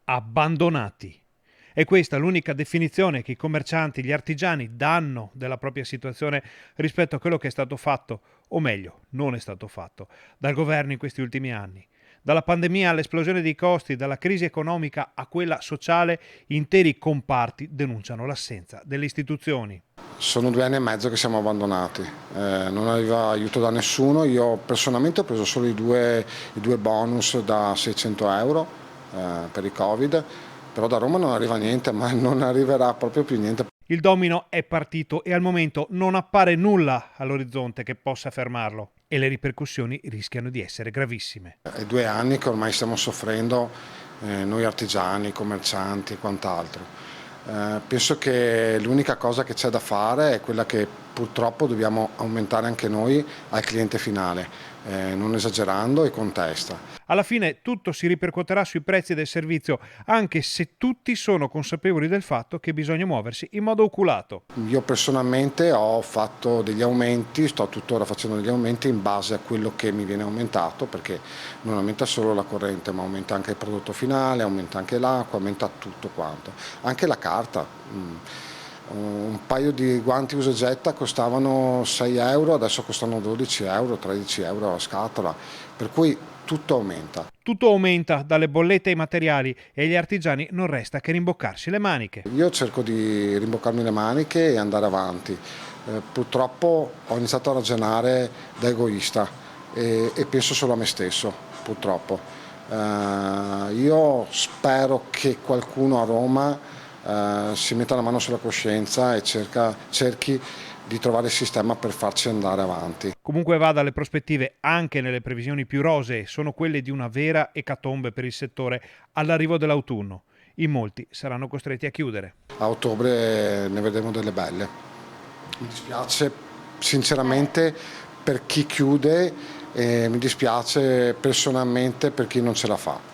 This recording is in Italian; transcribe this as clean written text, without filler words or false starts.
abbandonati. È questa l'unica definizione che i commercianti, gli artigiani danno della propria situazione rispetto a quello che è stato fatto, o meglio, non è stato fatto, dal governo in questi ultimi anni. Dalla pandemia all'esplosione dei costi, dalla crisi economica a quella sociale, interi comparti denunciano l'assenza delle istituzioni. Sono 2 anni e mezzo che siamo abbandonati, non arriva aiuto da nessuno. Io personalmente ho preso solo i due bonus da 600 euro per il Covid, però da Roma non arriva niente, ma non arriverà proprio più niente. Il domino è partito e al momento non appare nulla all'orizzonte che possa fermarlo e le ripercussioni rischiano di essere gravissime. È 2 anni che ormai stiamo soffrendo, noi artigiani, commercianti e quant'altro. Penso che l'unica cosa che c'è da fare è quella che purtroppo dobbiamo aumentare anche noi al cliente finale, non esagerando e con testa. Alla fine tutto si ripercuoterà sui prezzi del servizio, anche se tutti sono consapevoli del fatto che bisogna muoversi in modo oculato. Io personalmente ho fatto degli aumenti, sto tuttora facendo degli aumenti in base a quello che mi viene aumentato, perché non aumenta solo la corrente, ma aumenta anche il prodotto finale, aumenta anche l'acqua, aumenta tutto quanto. Anche la carta. Un paio di guanti usa e getta costavano 6 euro, adesso costano 12 euro, 13 euro a scatola, per cui tutto aumenta. Tutto aumenta, dalle bollette ai materiali, e agli artigiani non resta che rimboccarsi le maniche. Io cerco di rimboccarmi le maniche e andare avanti. Purtroppo ho iniziato a ragionare da egoista e penso solo a me stesso, purtroppo. Io spero che qualcuno a Roma si metta la mano sulla coscienza e cerchi di trovare il sistema per farci andare avanti. Comunque vada, le prospettive, anche nelle previsioni più rosee, sono quelle di una vera ecatombe per il settore all'arrivo dell'autunno. In molti saranno costretti a chiudere. A ottobre ne vedremo delle belle. Mi dispiace sinceramente per chi chiude e mi dispiace personalmente per chi non ce la fa.